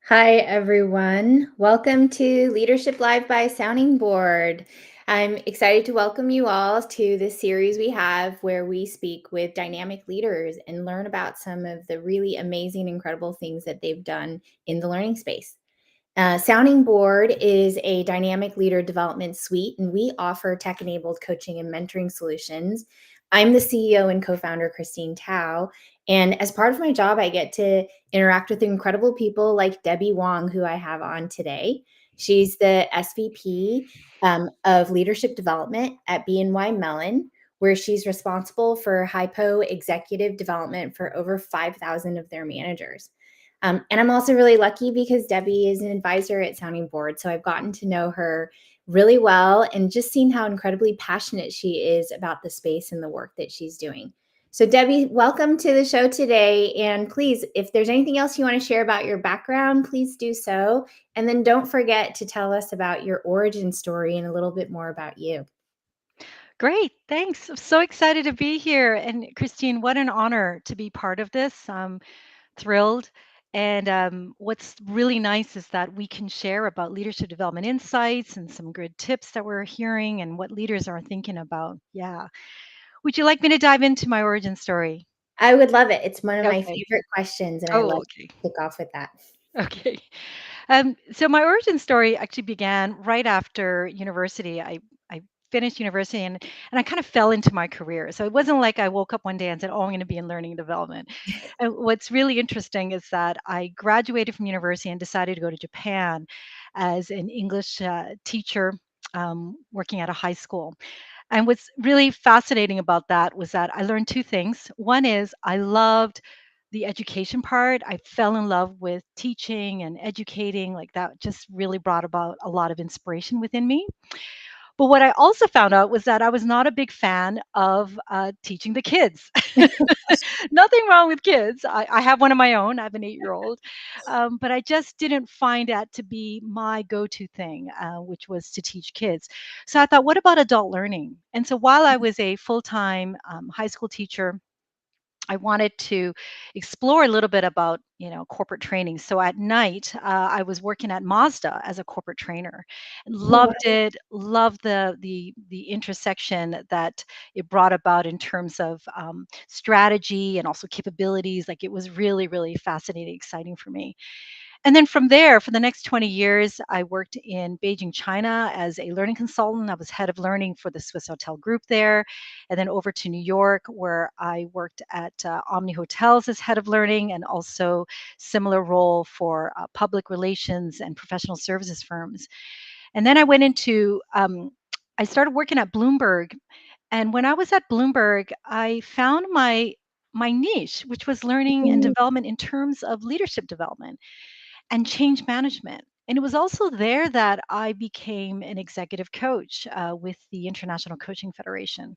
Hi, everyone. Welcome to Leadership Live by Sounding Board. I'm excited to welcome you all to this series we have where we speak with dynamic leaders and learn about some of the really amazing, incredible things that they've done in the learning space. Sounding Board is a dynamic leader development suite, and we offer tech enabled coaching and mentoring solutions. I'm the CEO and co founder, Christine Tao. And as part of my job, I get to interact with incredible people like Debbie Wong, who I have on today. She's the SVP of Leadership Development at BNY Mellon, where she's responsible for hypo executive development for over 5,000 of their managers. And I'm also really lucky because Debbie is an advisor at Sounding Board. So I've gotten to know her really well and just seen how incredibly passionate she is about the space and the work that she's doing. So, Debbie, welcome to the show today. And please, if there's anything else you want to share about your background, please do so. And then don't forget to tell us about your origin story and a little bit more about you. Great, thanks. I'm so excited to be here. And Christine, what an honor to be part of this. I'm thrilled. And what's really nice is that we can share about leadership development insights and some good tips that we're hearing and what leaders are thinking about. Yeah. Would you like me to dive into my origin story? I would love it. It's one of my Okay. favorite questions, and I Oh, love okay. to kick off with that. Okay. So my origin story actually began right after university. I finished university and I kind of fell into my career. So it wasn't like I woke up one day and said, "Oh, I'm going to be in learning and development." And what's really interesting is that I graduated from university and decided to go to Japan as an English teacher, working at a high school. And what's really fascinating about that was that I learned two things. One is I loved the education part. I fell in love with teaching and educating. Like that just really brought about a lot of inspiration within me. But what I also found out was that I was not a big fan of teaching the kids. Nothing wrong with kids. I have one of my own. I have an 8-year old. But I just didn't find that to be my go to thing, which was to teach kids. So I thought, what about adult learning? And so while I was a full time high school teacher, I wanted to explore a little bit about, corporate training. So at night, I was working at Mazda as a corporate trainer. Loved it. Loved the intersection that it brought about in terms of strategy and also capabilities. Like it was really, really fascinating, exciting for me. And then from there, for the next 20 years, I worked in Beijing, China as a learning consultant. I was head of learning for the Swiss Hotel Group there. And then over to New York, where I worked at Omni Hotels as head of learning and also similar role for public relations and professional services firms. And then I went into, I started working at Bloomberg. And when I was at Bloomberg, I found my niche, which was learning and Mhm. development in terms of leadership development and change management. And it was also there that I became an executive coach with the International Coaching Federation.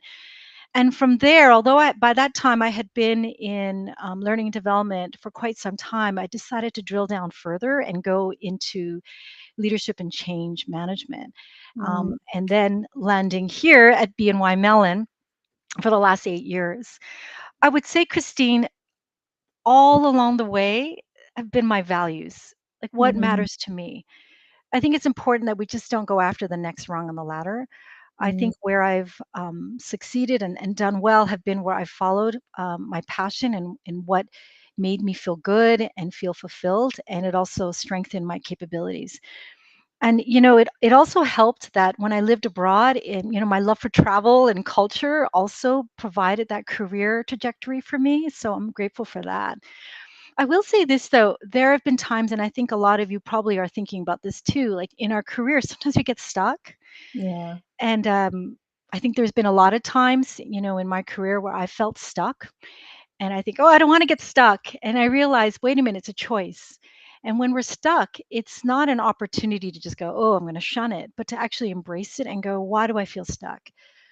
And from there, although by that time I had been in learning and development for quite some time, I decided to drill down further and go into leadership and change management. Mm, And then landing here at BNY Mellon for the last 8 years. I would say, Christine, all along the way have been my values, like what mm, matters to me. I think it's important that we just don't go after the next rung on the ladder. I mm, think where I've succeeded and done well have been where I've followed my passion and what made me feel good and feel fulfilled. And it also strengthened my capabilities. And it also helped that when I lived abroad, and my love for travel and culture also provided that career trajectory for me. So I'm grateful for that. I will say this though, there have been times, and I think a lot of you probably are thinking about this too, like in our careers, sometimes we get stuck. yeah. And I think there's been a lot of times, in my career where I felt stuck. And I think, oh, I don't want to get stuck. And I realize, wait a minute, it's a choice. And when we're stuck, it's not an opportunity to just go, oh, I'm going to shun it, but to actually embrace it and go, why do I feel stuck?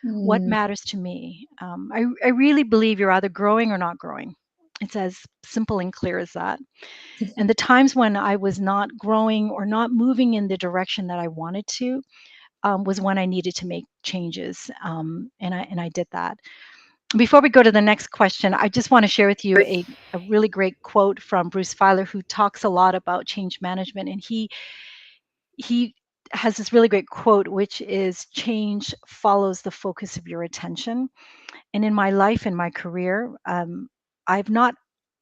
What Mm. matters to me? I really believe you're either growing or not growing. It's as simple and clear as that. And the times when I was not growing or not moving in the direction that I wanted to was when I needed to make changes, and I did that. Before we go to the next question, I just want to share with you a really great quote from Bruce Feiler, who talks a lot about change management. And he has this really great quote, which is change follows the focus of your attention. And in my life, in my career, I've not,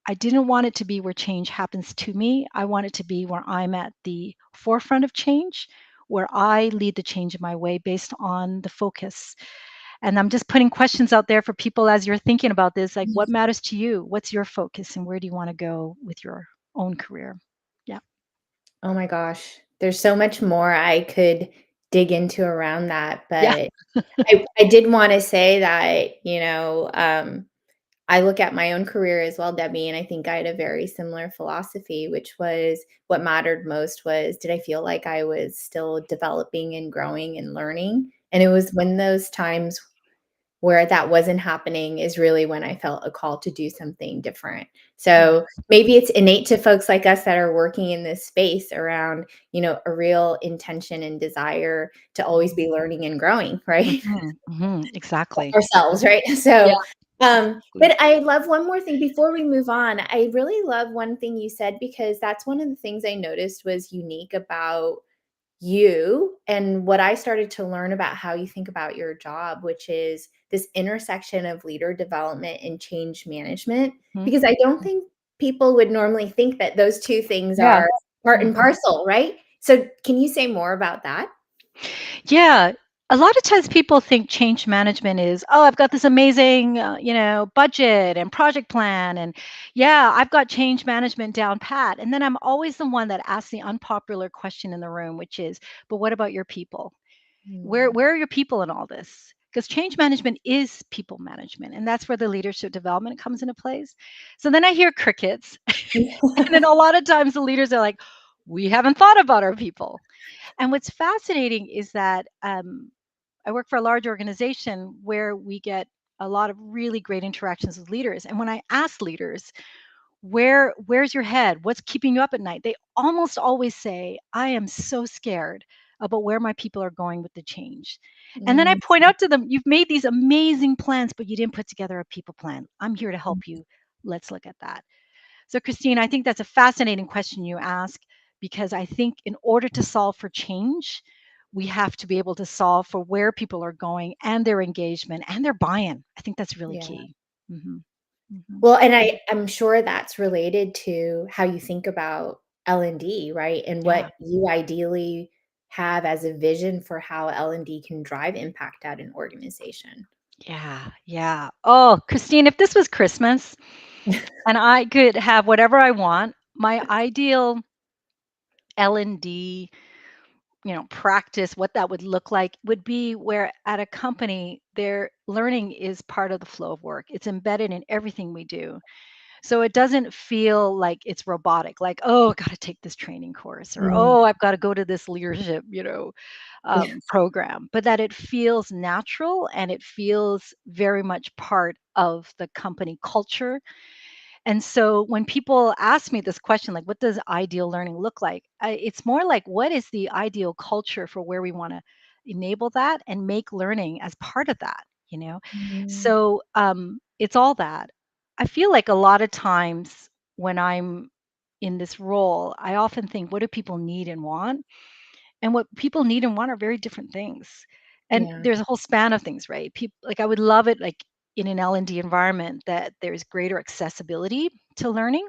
I didn't want it to be where change happens to me. I want it to be where I'm at the forefront of change, where I lead the change in my way based on the focus. And I'm just putting questions out there for people as you're thinking about this, like what matters to you? What's your focus and where do you want to go with your own career? Yeah. Oh my gosh, there's so much more I could dig into around that, Yeah. but I did wanna say that, I look at my own career as well, Debbie, and I think I had a very similar philosophy, which was what mattered most was, did I feel like I was still developing and growing and learning? And it was when those times where that wasn't happening is really when I felt a call to do something different. Yeah. So maybe it's innate to folks like us that are working in this space around, a real intention and desire to always be learning and growing, right? Exactly. Ourselves, right? Yeah. So, Exactly. but I love one more thing before we move on. I really love one thing you said because that's one of the things I noticed was unique about you and what I started to learn about how you think about your job, which is this intersection of leader development and change management. Mhm. Because I don't think people would normally think that those two things Yeah. are part and Mhm. parcel, right? So, can you say more about that? Yeah. A lot of times people think change management is, oh, I've got this amazing, budget and project plan. And yeah, I've got change management down pat. And then I'm always the one that asks the unpopular question in the room, which is, but what about your people? Mm. Where are your people in all this? Because change management is people management. And that's where the leadership development comes into place. So then I hear crickets. And then a lot of times the leaders are like, we haven't thought about our people. And what's fascinating is that I work for a large organization where we get a lot of really great interactions with leaders. And when I ask leaders, where's your head? What's keeping you up at night? They almost always say, I am so scared about where my people are going with the change. And then I Mm. point out to them, you've made these amazing plans, but you didn't put together a people plan. I'm here to help you. Let's look at that. So, Christine, I think that's a fascinating question you ask because I think in order to solve for change, we have to be able to solve for where people are going and their engagement and their buy in. I think that's really Yeah. key. Hmm. Hmm. Well, and I'm sure that's related to how you think about L&D, right? And Yeah. what you ideally have as a vision for how L&D can drive impact at an organization. Yeah. Yeah. Oh, Christine, if this was Christmas and I could have whatever I want, my ideal L&D practice, what that would look like would be where at a company, their learning is part of the flow of work. It's embedded in everything we do. So it doesn't feel like it's robotic, like, oh, I got to take this training course or, Mm, oh, I've got to go to this leadership, yes. program, but that it feels natural and it feels very much part of the company culture. And so when people ask me this question, like, what does ideal learning look like? It's more like, what is the ideal culture for where we want to enable that and make learning as part of that, you know? Mm, So it's all that. I feel like a lot of times when I'm in this role, I often think, what do people need and want? And what people need and want are very different things. And yeah. there's a whole span of things, right? People like I would love it like in an L&D environment that there's greater accessibility to learning,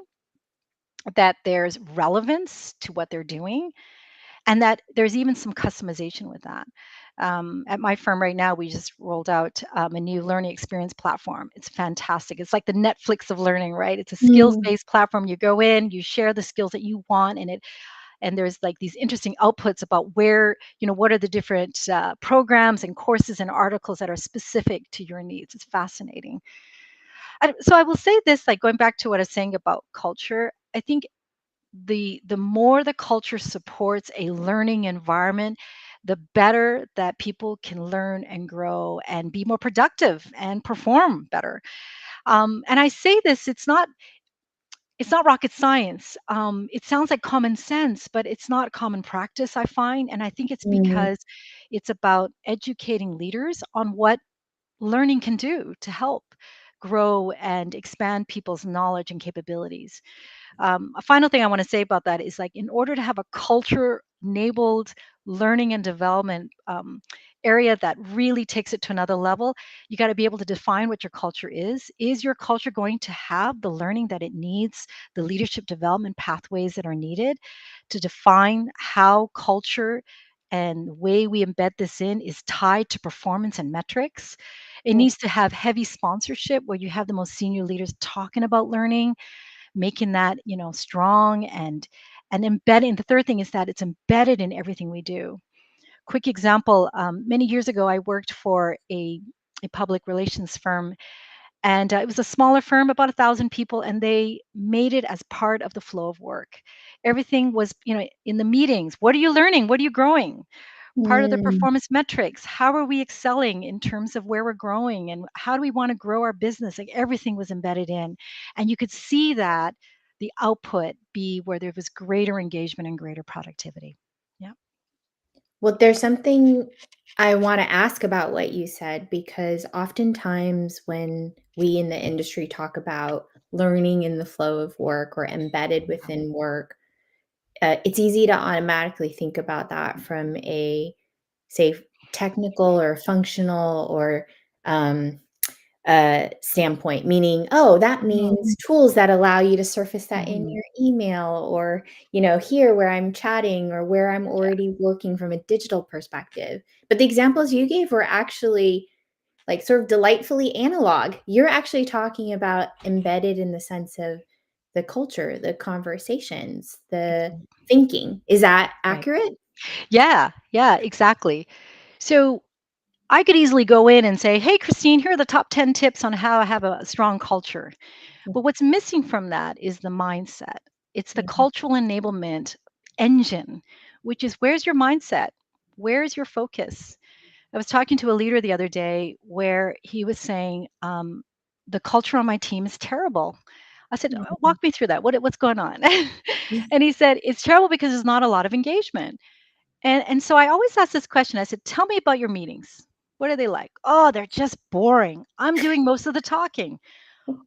that there's relevance to what they're doing, and that there's even some customization with that. At my firm right now, we just rolled out a new learning experience platform. It's fantastic. It's like the Netflix of learning, right? It's a Mm, skills-based platform. You go in, you share the skills that you want, and there's like these interesting outputs about where what are the different programs and courses and articles that are specific to your needs. It's fascinating. So I will say this, like going back to what I was saying about culture, I think the more the culture supports a learning environment, the better that people can learn and grow and be more productive and perform better. And I say this, it's not rocket science. It sounds like common sense, but it's not common practice, I find. And I think it's mm, because it's about educating leaders on what learning can do to help grow and expand people's knowledge and capabilities. A final thing I want to say about that is, like, in order to have a culture enabled learning and development area that really takes it to another level, you got to be able to define what your culture is. Is your culture going to have the learning that it needs, the leadership development pathways that are needed to define how culture and the way we embed this in is tied to performance and metrics? It Mm. needs to have heavy sponsorship where you have the most senior leaders talking about learning, making that, strong and embedding. The third thing is that it's embedded in everything we do. Quick example, many years ago I worked for a public relations firm, and it was a smaller firm, about 1,000 people, and they made it as part of the flow of work. Everything was, in the meetings. What are you learning? What are you growing? Part of the Mm. performance metrics. How are we excelling in terms of where we're growing, and how do we want to grow our business? Like, everything was embedded in. And you could see that the output be where there was greater engagement and greater productivity. Yeah. Well, there's something I want to ask about what you said, because oftentimes when we in the industry talk about learning in the flow of work or embedded within work, it's easy to automatically think about that from a, say, technical or functional or um, standpoint, meaning, oh, that Mhm, means tools that allow you to surface that in mhm. your email, or, here where I'm chatting or where I'm already working from a digital perspective. But the examples you gave were actually like sort of delightfully analog. You're actually talking about embedded in the sense of the culture, the conversations, the Excellent. thinking. Is that Right. accurate? Yeah, yeah, exactly. So I could easily go in and say, hey, Christine, here are the top 10 tips on how I have a strong culture. But what's missing from that is the mindset. It's the Mhm. cultural enablement engine, which is, where's your mindset? Where's your focus? I was talking to a leader the other day where he was saying, the culture on my team is terrible. I said, Mhm. walk me through that. What's going on? And he said, it's terrible because there's not a lot of engagement. And so I always ask this question. I said, tell me about your meetings. What are they like? Oh, they're just boring. I'm doing most of the talking.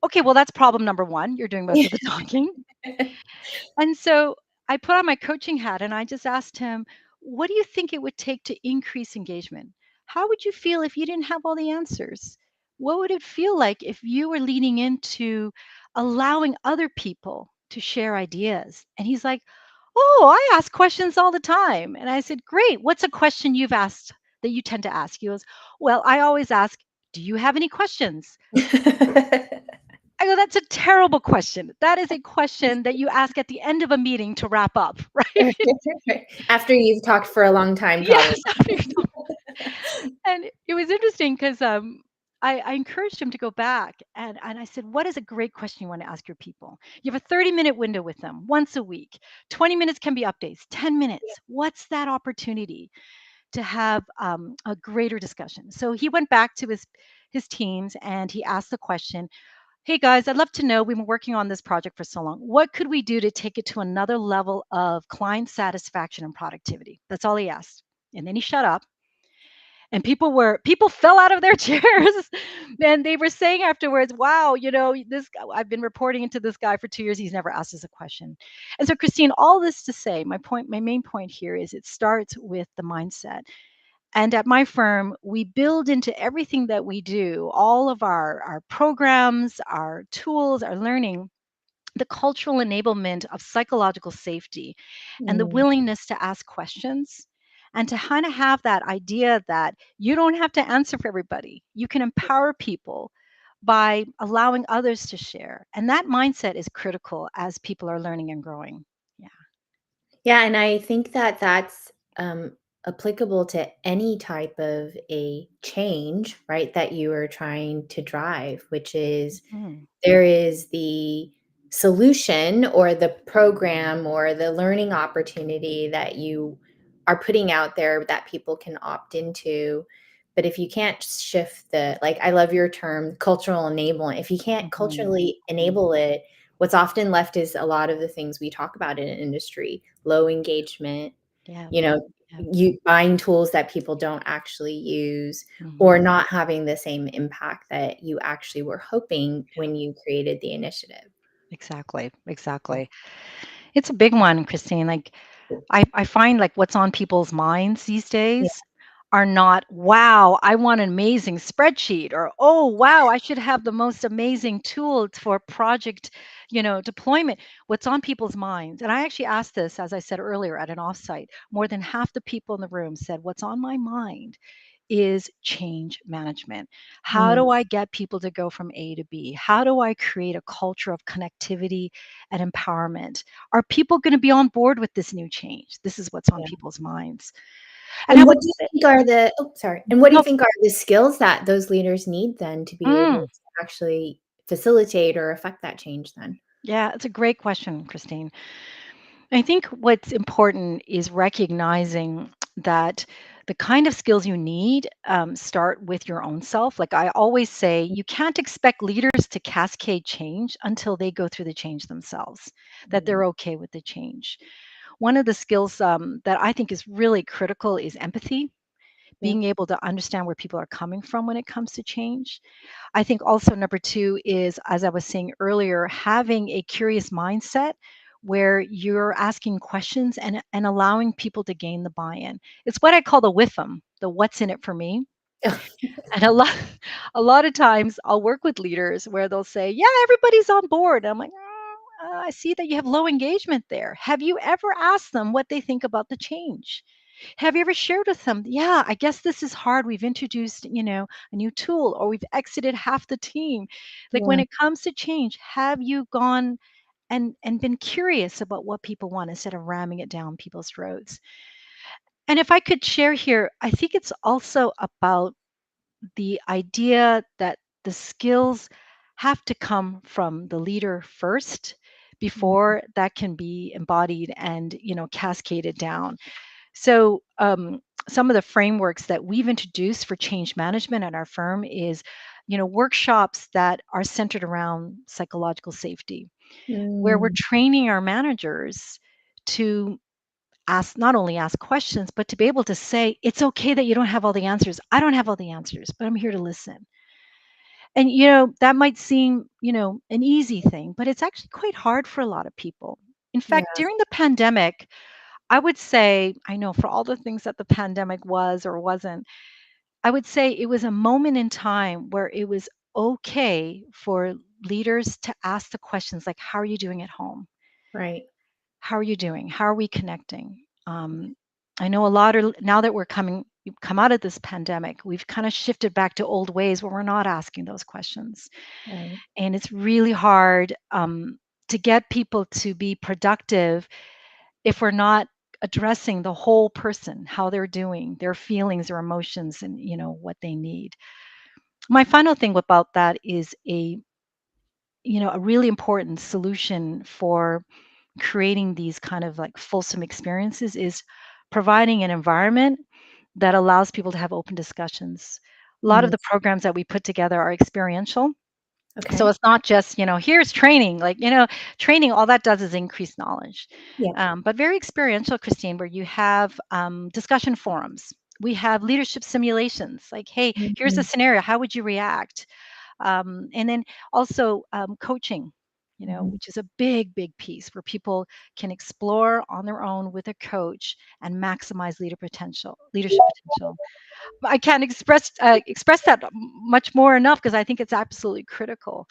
Okay, well, that's problem number one. You're doing most of the talking. And so I put on my coaching hat and I just asked him, what do you think it would take to increase engagement? How would you feel if you didn't have all the answers? What would it feel like if you were leaning into allowing other people to share ideas? And he's like, oh, I ask questions all the time. And I said, great. What's a question you've asked that you tend to ask? He goes, well, I always ask, do you have any questions? I go, that's a terrible question. That is a question that you ask at the end of a meeting to wrap up, right? After you've talked for a long time, probably. Yes. After you're done. And it was interesting because I encouraged him to go back, and I said, what is a great question you want to ask your people? You have a 30-minute window with them once a week. 20 minutes can be updates, 10 minutes. What's that opportunity to have a greater discussion? So he went back to his teams and he asked the question, hey guys, I'd love to know, we've been working on this project for so long. What could we do to take it to another level of client satisfaction and productivity? That's all he asked. And then he shut up. And people fell out of their chairs and they were saying afterwards, wow, I've been reporting into this guy for 2 years. He's never asked us a question. And so, Christine, all this to say, my main point here is it starts with the mindset. And at my firm, we build into everything that we do, all of our programs, our tools, our learning, the cultural enablement of psychological safety and the Mm. willingness to ask questions and to kind of have that idea that you don't have to answer for everybody. You can empower people by allowing others to share. And that mindset is critical as people are learning and growing. Yeah. Yeah, and I think that that's applicable to any type of a change, right, that you are trying to drive, which is Mhm. there is the solution or the program or the learning opportunity that you are putting out there that people can opt into. But if you can't shift like, I love your term, cultural enablement. If you can't Mhm. culturally Mhm. enable it, what's often left is a lot of the things we talk about in an industry: low engagement, Yeah. Yeah. you buying tools that people don't actually use Mhm. or not having the same impact that you actually were hoping when you created the initiative. Exactly, Yeah. exactly. It's a big one, Christine. Like I find like what's on people's minds these Yeah. days are not, wow, I want an amazing spreadsheet or oh wow, I should have the most amazing tool for project, deployment. What's on people's minds. And I actually asked this, as I said earlier, at an offsite. More than half the people in the room said, what's on my mind is change management. How Mm, do I get people to go from A to B? How do I create a culture of connectivity and empowerment? Are people going to be on board with this new change? This is what's on yeah. people's minds. And I And would what do you say, think are the oh, sorry. And what do you no, think are the skills that those leaders need then to be able mm, to actually facilitate or affect that change then? yeah, it's a great question, Christine. I think what's important is recognizing that the kind of skills you need start with your own self. Like I always say, you can't expect leaders to cascade change until they go through the change themselves, that Mm, they're okay with the change. One of the skills that I think is really critical is empathy, yeah. being able to understand where people are coming from when it comes to change. I think also number two is, as I was saying earlier, having a curious mindset where you're asking questions and allowing people to gain the buy-in. It's what I call the WIFM, the what's in it for me. And a lot a lot of times I'll work with leaders where they'll say, "Yeah, everybody's on board." I'm like, I see that you have low engagement there. Have you ever asked them what they think about the change? Have you ever shared with them, yeah, I guess this is hard. We've introduced, a new tool or we've exited half the team. Like when Yeah. it comes to change, have you gone and been curious about what people want instead of ramming it down people's throats? And if I could share here, I think it's also about the idea that the skills have to come from the leader first Mm, before that can be embodied and cascaded down. So, some of the frameworks that we've introduced for change management at our firm is, workshops that are centered around psychological safety, where we're mm, training our managers to not only ask questions, but to be able to say, it's okay that you don't have all the answers. I don't have all the answers, but I'm here to listen. And, that might seem, an easy thing, but it's actually quite hard for a lot of people. In fact, yeah, during the pandemic, I would say, I know for all the things that the pandemic was or wasn't, I would say it was a moment in time where it was okay for leaders to ask the questions like, how are you doing at home? right. How are you doing? How are we connecting? I know a lot of now that we've come out of this pandemic, we've kind of shifted back to old ways where we're not asking those questions. Right. And it's really hard to get people to be productive if we're not addressing the whole person, how they're doing, their feelings, their emotions, and what they need. My final thing about that is a really important solution for creating these kind of like fulsome experiences is providing an environment that allows people to have open discussions. A lot of Mm, the programs that we put together are experiential. So okay. it's not just, here's training, like, training, all that does is increase knowledge. Yeah. But very experiential, Christine, where you have discussion forums. We have leadership simulations, like, hey, here's a Mhm, scenario. How would you react? And then also coaching, mhm. which is a big, big piece where people can explore on their own with a coach and maximize leadership potential. I can't express that much more enough because I think it's absolutely critical.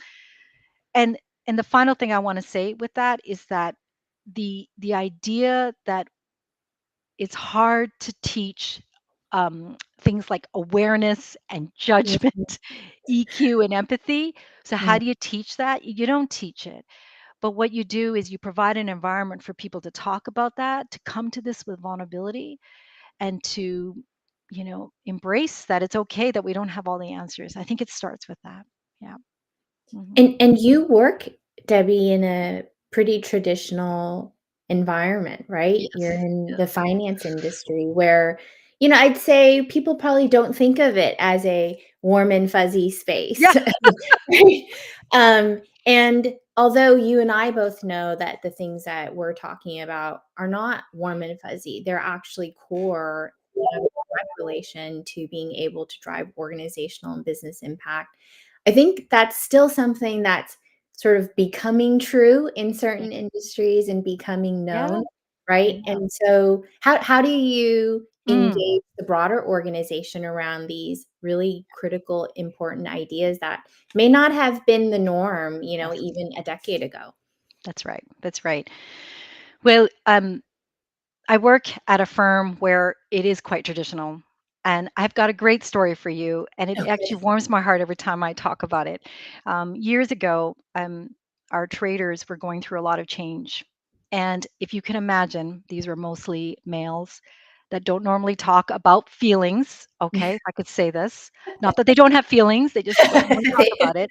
And the final thing I want to say with that is that the idea that it's hard to teach things like awareness and Yeah, judgment, EQ and empathy. So yeah. how do you teach that? You don't teach it. But what you do is you provide an environment for people to talk about that, to come to this with vulnerability and to, embrace that it's okay that we don't have all the answers. I think it starts with that. Yeah. Hmm. And you work, Debbie, in a pretty traditional environment, right? You're Yes. in the Yes. finance industry where, I'd say people probably don't think of it as a warm and fuzzy space. Yeah. Right? Um, And although you and I both know that the things that we're talking about are not warm and fuzzy, they're actually core in a direct relation to being able to drive organizational and business impact. I think that's still something that's sort of becoming true in Yeah. certain industries and becoming Yeah. known, right? Yeah. And so how do you Mm, engage the broader organization around these really critical, important ideas that may not have been the norm, yes, even a decade ago? that's right. That's right. Well, I work at a firm where it is quite traditional. And I've got a great story for you. And it actually Okay. warms my heart every time I talk about it. Years ago, our traders were going through a lot of change. And if you can imagine, these were mostly males that don't normally talk about feelings. Okay, if I could say this. Not that they don't have feelings, they just don't normally talk about it.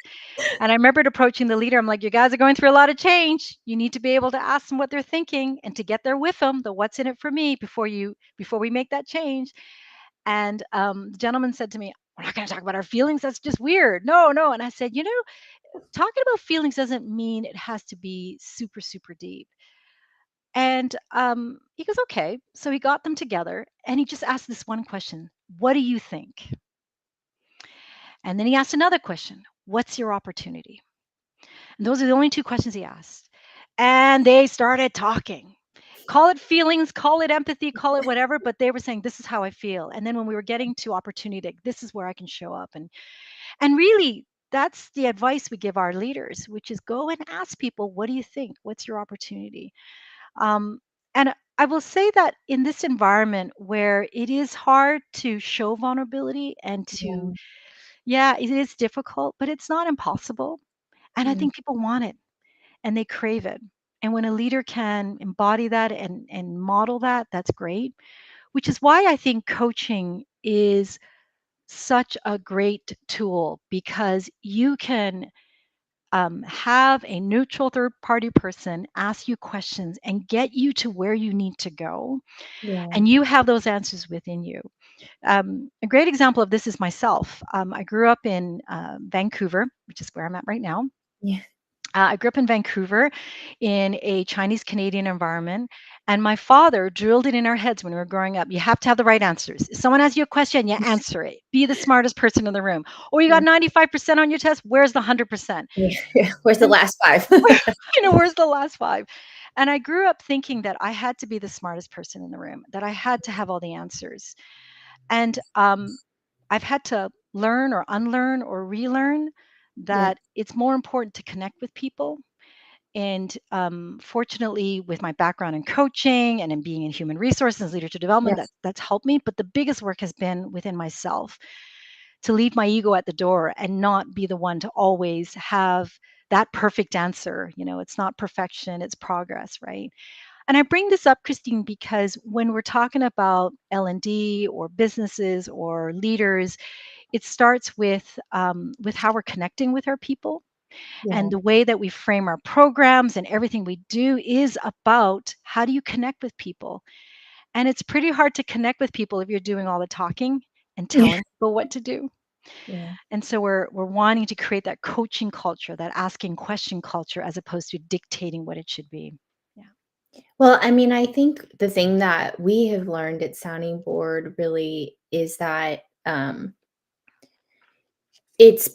And I remembered approaching the leader. I'm like, you guys are going through a lot of change. You need to be able to ask them what they're thinking and to get there with them, the what's in it for me before we make that change. And the gentleman said to me, we're not going to talk about our feelings. That's just weird. No, no. And I said, talking about feelings doesn't mean it has to be super, super deep. And he goes, okay. So he got them together and he just asked this one question: what do you think? And then he asked another question: what's your opportunity? And those are the only two questions he asked. And they started talking. Call it feelings, call it empathy, call it whatever, but they were saying, this is how I feel. And then when we were getting to opportunity, like, this is where I can show up. And really, that's the advice we give our leaders, which is go and ask people, what do you think? What's your opportunity? Um, and I will say that in this environment where it is hard to show vulnerability and to, Yeah. yeah, it is difficult, but it's not impossible. And I Mm, think people want it and they crave it. And when a leader can embody that and model that, that's great. Which is why I think coaching is such a great tool because you can have a neutral third party person ask you questions and get you to where you need to go. yeah. And you have those answers within you. A great example of this is myself. I grew up in Vancouver, which is where I'm at right now. Yeah. I grew up in Vancouver in a Chinese Canadian environment. And my father drilled it in our heads when we were growing up. You have to have the right answers. If someone asks you a question, you answer it. Be the smartest person in the room. Or you Yeah. got 95% on your test, where's the 100%? Yeah. Yeah. Where's the And last 5? where's the last five? And I grew up thinking that I had to be the smartest person in the room, that I had to have all the answers. And I've had to learn or unlearn or relearn Yeah. that it's more important to connect with people. And fortunately, with my background in coaching and in being in human resources, leadership development, Yes. that's helped me. But the biggest work has been within myself to leave my ego at the door and not be the one to always have that perfect answer. It's not perfection, it's progress, right? And I bring this up, Christine, because when we're talking about L&D or businesses or leaders, it starts with how we're connecting with our people, and Yeah. the way that we frame our programs and everything we do is about how do you connect with people. And it's pretty hard to connect with people if you're doing all the talking and Yeah. telling people what to do. Yeah. And so we're wanting to create that coaching culture, that asking question culture, as opposed to dictating what it should be. Yeah. Well, I mean, I think the thing that we have learned at Sounding Board really is that, It's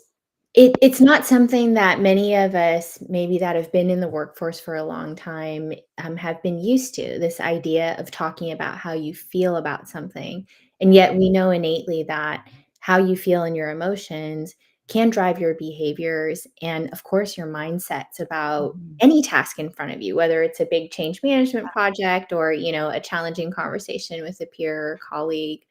it's not something that many of us maybe that have been in the workforce for a long time, have been used to, this idea of talking about how you feel about something, and Yeah. yet we know innately that how you feel and your emotions can drive your behaviors and, of course, your mindsets about Mhm. any task in front of you, whether it's a big change management project or, a challenging conversation with a peer or colleague.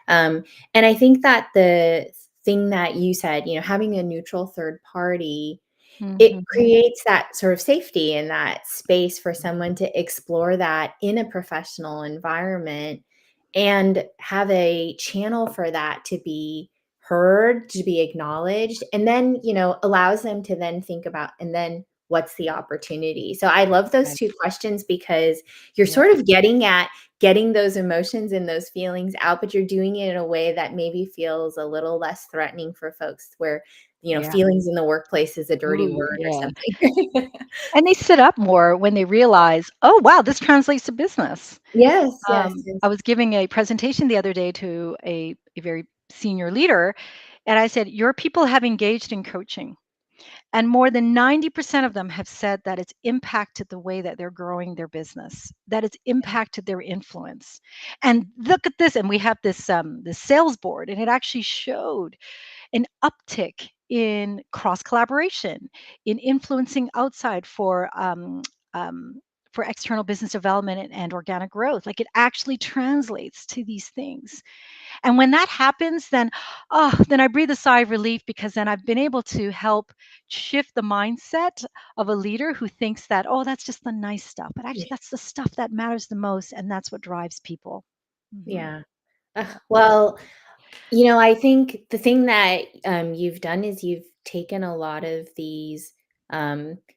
And I think that the thing that you said, having a neutral third party, it Mhm. creates that sort of safety and that space for someone to explore that in a professional environment and have a channel for that to be heard, to be acknowledged, and then, allows them to then think about, and then what's the opportunity? So I love those Right. 2 questions because you're Yeah. sort of getting at getting those emotions and those feelings out, but you're doing it in a way that maybe feels a little less threatening for folks where Yeah. feelings in the workplace is a dirty Ooh, word or yeah. something. And they sit up more when they realize, "Oh, wow, this translates to business." Yes, yes, yes. I was giving a presentation the other day to a very senior leader, and I said, "Your people have engaged in coaching, and more than 90% of them have said that it's impacted the way that they're growing their business, that it's impacted their influence. And look at this." And we have this sales board, and it actually showed an uptick in cross collaboration, in influencing outside um, for external business development and organic growth. Like it actually translates to these things. And when that happens, then, oh, then I breathe a sigh of relief because then I've been able to help shift the mindset of a leader who thinks that, oh, that's just the nice stuff. But actually, Yeah. that's the stuff that matters the most. And that's what drives people. Hmm. Yeah. Yeah. Well, I think the thing that you've done is you've taken a lot of these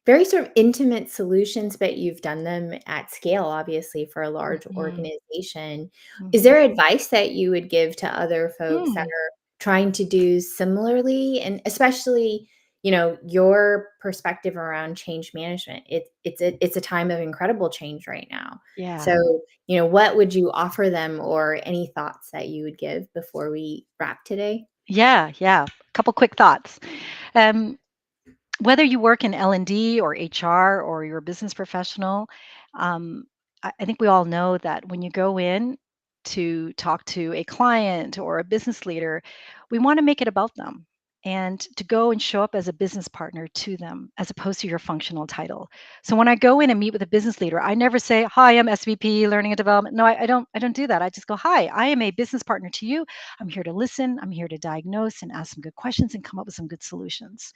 very sort of intimate solutions, but you've done them at scale, obviously, for a large Hmm. organization. Is Hmm. there advice that you would give to other folks that Hmm. are trying to do similarly? And especially, your perspective around change management. It's a time of incredible change right now. Yeah. So, what would you offer them or any thoughts that you would give before we wrap today? Yeah. Yeah. A couple quick thoughts. Um, Whether you work in L&D or HR or you're a business professional, um, I think we all know that when you go in to talk to a client or a business leader, we want to make it about them and to go and show up as a business partner to them as opposed to your functional title. So when I go in and meet with a business leader, I never say, "Hi, I'm SVP Learning and Development." No, I don't. I don't do that. I just go, "Hi, I am a business partner to you. I'm here to listen. I'm here to diagnose and ask some good questions and come up with some good solutions."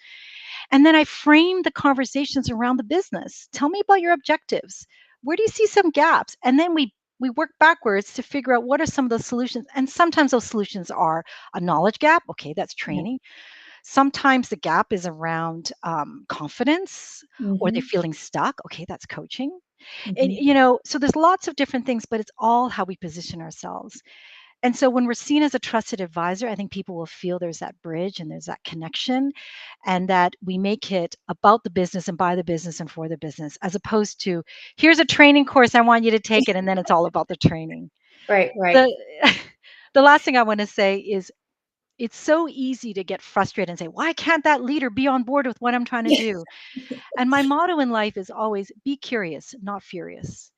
And then I frame the conversations around the business. Tell me about your objectives. Where do you see some gaps? And then we work backwards to figure out what are some of those solutions. And sometimes those solutions are a knowledge gap. Okay, that's Yeah. training. Sometimes the gap is around confidence or they're Mhm. feeling stuck. Okay, that's coaching. And, Mhm. so there's lots of different things, but it's all how we position ourselves. And so when we're seen as a trusted advisor, I think people will feel there's that bridge and there's that connection, and that we make it about the business and by the business and for the business, as opposed to here's a training course, I want you to take it, and then it's all about the training. Right, right. The the last thing I want to say is it's so easy to get frustrated and say, why can't that leader be on board with what I'm trying to do? And my motto in life is always be curious, not furious.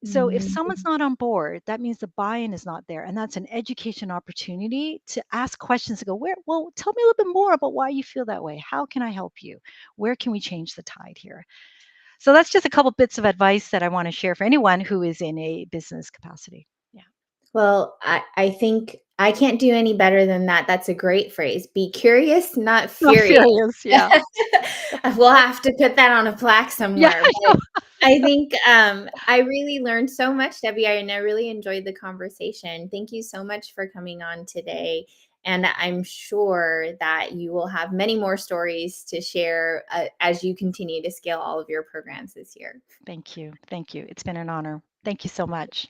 So if someone's Mhm. not on board, that means the buy-in is not there. And that's an education opportunity to ask questions to go, well, tell me a little bit more about why you feel that way. How can I help you? Where can we change the tide here? So that's just a couple bits of advice that I want to share for anyone who is in a business capacity. Yeah. Well, I think I can't do any better than that. That's a great phrase. Be curious, not Not furious. furious. Yeah. We'll have to put that on a plaque Yeah. somewhere, but I think, I really learned so much, Debbie, and I really enjoyed the conversation. Thank you so much for coming on today, and I'm sure that you will have many more stories to share, as you continue to scale all of your programs this year. Thank you. Thank you. It's been an honor. Thank you so much.